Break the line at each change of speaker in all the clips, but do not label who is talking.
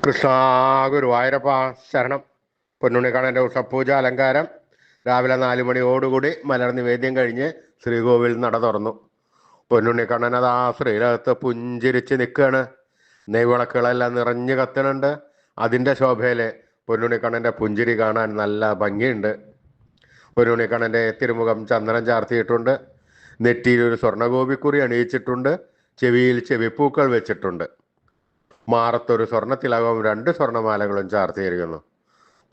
കൃഷ്ണ ഗുരുവായൂരപ്പ ശരണം. പൊന്നുണ്ണിക്കണ്ണൻ്റെ ഉഷപ്പൂജ അലങ്കാരം രാവിലെ 4 മണിയോടുകൂടി മലർ നിവേദ്യം കഴിഞ്ഞ് ശ്രീകോവിൽ നട തുറന്നു. പൊന്നുണ്ണിക്കണ്ണനതാ ശ്രീരകത്ത് പുഞ്ചിരിച്ച് നിൽക്കുകയാണ്. നെയ്വിളക്കുകളെല്ലാം നിറഞ്ഞു കത്തുന്നുണ്ട്. അതിൻ്റെ ശോഭയില് പൊന്നുണ്ണിക്കണ്ണൻ്റെ പുഞ്ചിരി കാണാൻ നല്ല ഭംഗിയുണ്ട്. പൊന്നുണ്ണിക്കണ്ണൻ്റെ തിരുമുഖം ചന്ദനം ചാർത്തിയിട്ടുണ്ട്. നെറ്റിയിൽ ഒരു സ്വർണ്ണഗോപിക്കുറി അണിയിച്ചിട്ടുണ്ട്. ചെവിയിൽ ചെവിപ്പൂക്കൾ വെച്ചിട്ടുണ്ട്. മാറത്തൊരു സ്വർണ്ണത്തിലകവും 2 സ്വർണ്ണമാലകളും ചാർത്തിയിരിക്കുന്നു.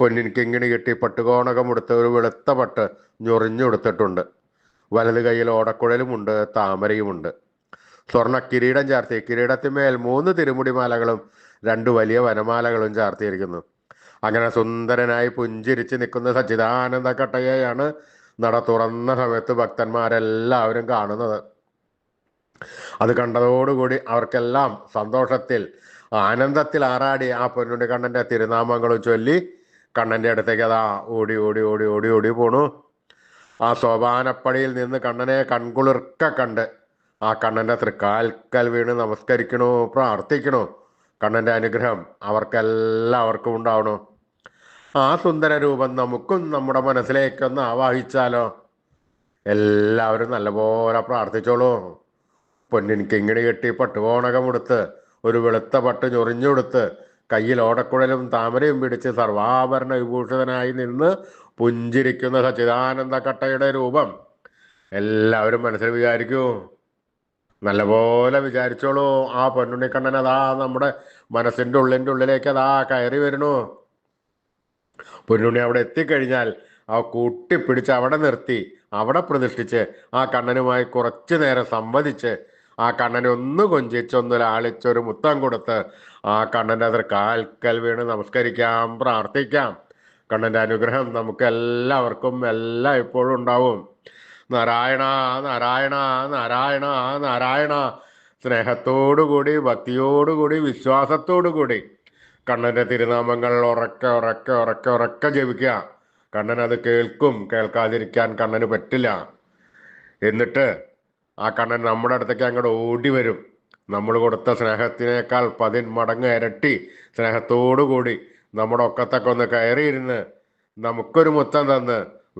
പൊന്നിൻ കിങ്ങിണി കെട്ടി പട്ടുകോണകമെടുത്ത് ഒരു വെളുത്ത പട്ട് ഞൊറിഞ്ഞുകൊടുത്തിട്ടുണ്ട്. വലത് കൈയിൽ ഓടക്കുഴലുമുണ്ട്, താമരയുമുണ്ട്. സ്വർണ്ണ കിരീടം ചാർത്തി കിരീടത്തിന്മേൽ 3 തിരുമുടിമാലകളും 2 വലിയ വനമാലകളും ചാർത്തിയിരിക്കുന്നു. അങ്ങനെ സുന്ദരനായി പുഞ്ചിരിച്ച് നിൽക്കുന്ന സച്ചിദാനന്ദ കട്ടയെയാണ് നട തുറന്ന സമയത്ത് ഭക്തന്മാരെല്ലാവരും കാണുന്നത്. അത് കണ്ടതോടുകൂടി അവർക്കെല്ലാം സന്തോഷത്തിൽ ആനന്ദത്തിൽ ആറാടി ആ പൊന്നുണ്ണിക്കണ്ണൻ്റെ തിരുനാമങ്ങളും ചൊല്ലി കണ്ണൻ്റെ അടുത്തേക്ക് അതാ ഓടി ഓടി ഓടി ഓടി ഓടി പോണു. ആ സോപാനപ്പടിയിൽ നിന്ന് കണ്ണനെ കൺകുളിർക്ക കണ്ട് ആ കണ്ണൻ്റെ തൃക്കാൽക്കൽ വീണ് നമസ്കരിക്കണു, പ്രാർത്ഥിക്കണു. കണ്ണൻ്റെ അനുഗ്രഹം അവർക്കെല്ലാവർക്കും ഉണ്ടാവണു. ആ സുന്ദര രൂപം നമുക്കും നമ്മുടെ മനസ്സിലേക്കൊന്ന് ആവാഹിച്ചാലോ? എല്ലാവരും നല്ലപോലെ പ്രാർത്ഥിച്ചോളൂ. പൊന്നിൻ കിങ്ങിണി കെട്ടി പട്ടുകോണകമെടുത്ത് ഒരു വെളുത്ത പട്ട് ഞൊറിഞ്ഞുകൊടുത്ത് കയ്യിൽ ഓടക്കുഴലും താമരയും പിടിച്ച് സർവാഭരണ വിഭൂഷിതനായി നിന്ന് പുഞ്ചിരിക്കുന്ന സച്ചിദാനന്ദ കട്ടയുടെ രൂപം എല്ലാവരും മനസ്സിൽ വിചാരിക്കൂ. നല്ലപോലെ വിചാരിച്ചോളൂ. ആ പൊന്നുണ്ണിക്കണ്ണൻ അതാ നമ്മുടെ മനസ്സിൻ്റെ ഉള്ളിലേക്ക് അതാ കയറി വരുന്നു. പൊന്നുണ്ണി അവിടെ എത്തിക്കഴിഞ്ഞാൽ ആ കൂട്ടിപ്പിടിച്ച് അവിടെ നിർത്തി അവിടെ പ്രതിഷ്ഠിച്ച് ആ കണ്ണനുമായി കുറച്ചു നേരം സംവദിച്ച് ആ കണ്ണനെ ഒന്ന് കൊഞ്ചിച്ചൊന്ന് ലാളിച്ചൊരു മുത്തം കൊടുത്ത് ആ കണ്ണൻ്റെ അതിർ കാൽക്കൽ വീണ് നമസ്കരിക്കാം, പ്രാർത്ഥിക്കാം. കണ്ണൻ്റെ അനുഗ്രഹം നമുക്ക് എല്ലാവർക്കും എല്ലാം ഇപ്പോഴും ഉണ്ടാവും. നാരായണ നാരായണ നാരായണ നാരായണ. സ്നേഹത്തോടുകൂടി ഭക്തിയോടുകൂടി വിശ്വാസത്തോടുകൂടി കണ്ണൻ്റെ തിരുനാമങ്ങൾ ഉറക്കെ ഉറക്കെ ഉറക്കെ ഉറക്കെ ജപിക്കുക. കണ്ണൻ അത് കേൾക്കും. കേൾക്കാതിരിക്കാൻ കണ്ണന് പറ്റില്ല. എന്നിട്ട് ആ കണ്ണൻ നമ്മുടെ അടുത്തേക്ക് അങ്ങോട്ട് ഓടി വരും. നമ്മൾ കൊടുത്ത സ്നേഹത്തിനേക്കാൾ 10 മടങ്ങ് ഇരട്ടി സ്നേഹത്തോടു കൂടി നമ്മുടെ ഒക്കത്തൊക്കെ ഒന്ന് കയറിയിരുന്ന് നമുക്കൊരു മുത്തം തന്ന്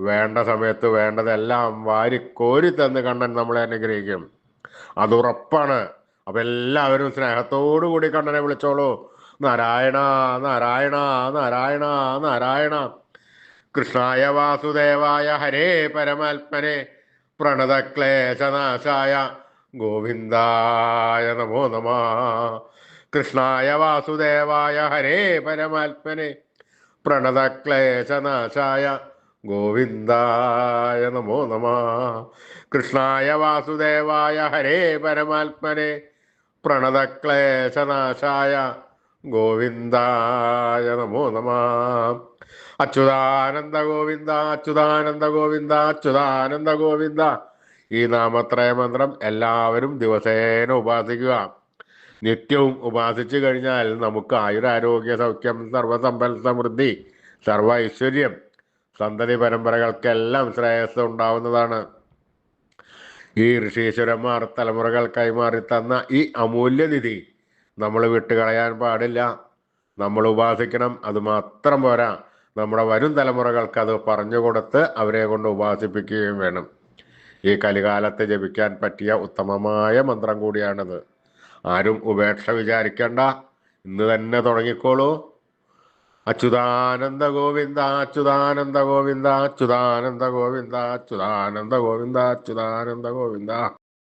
വേണ്ട സമയത്ത് വേണ്ടതെല്ലാം വാരിക്കോരി തന്ന് കണ്ണൻ നമ്മളെ അനുഗ്രഹിക്കും. അതുറപ്പാണ്. അപ്പം എല്ലാവരും സ്നേഹത്തോടു കൂടി കണ്ണനെ വിളിച്ചോളൂ. നാരായണ നാരായണ നാരായണ നാരായണ. കൃഷ്ണായ വാസുദേവായ ഹരേ പരമാത്മനെ പ്രണതക്ലേശനാശായ ഗോവിന്ദായ നമോ നമഃ. കൃഷ്ണായ വാസുദേവായ ഹരേ പരമാത്മനെ പ്രണതക്ലേശനാശായ ഗോവിന്ദായ നമോ നമഃ. കൃഷ്ണായ വാസുദേവായ ഹരേ പരമാത്മനെ പ്രണതക്ലേശനാശായ ഗോവിന്ദായ നമോ നമഃ. അച്യുതാനന്ദ ഗോവിന്ദ അച്യുതാനന്ദ ഗോവിന്ദ അച്യുതാനന്ദ ഗോവിന്ദ. ഈ നാമത്രയ മന്ത്രം എല്ലാവരും ദിവസേന ഉപാസിക്കുക. നിത്യവും ഉപാസിച്ചു കഴിഞ്ഞാൽ നമുക്ക് ആയുരാരോഗ്യ സൗഖ്യം, സർവസമ്പൽ സമൃദ്ധി, സർവ ഐശ്വര്യം, സന്തതി പരമ്പരകൾക്കെല്ലാം ശ്രേയസ് ഉണ്ടാവുന്നതാണ്. ഈ ഋഷീശ്വരന്മാർ തലമുറകൾ കൈമാറി തന്ന ഈ അമൂല്യനിധി നമ്മൾ വിട്ടുകളയാൻ പാടില്ല. നമ്മൾ ഉപാസിക്കണം. അതുമാത്രം പോരാ, നമ്മുടെ വരും തലമുറകൾക്ക് അത് പറഞ്ഞു കൊടുത്ത് അവരെ കൊണ്ട് ഉപാസിപ്പിക്കുകയും വേണം. ഈ കലികാലത്ത് ജപിക്കാൻ പറ്റിയ ഉത്തമമായ മന്ത്രം കൂടിയാണിത്. ആരും ഉപേക്ഷ വിചാരിക്കണ്ട. ഇന്ന് തന്നെ തുടങ്ങിക്കോളൂ. അച്യുതാനന്ദ ഗോവിന്ദ അച്യുതാനന്ദ ഗോവിന്ദ അച്യുതാനന്ദ ഗോവിന്ദ അച്യുതാനന്ദ ഗോവിന്ദ അച്യുതാനന്ദ ഗോവിന്ദ.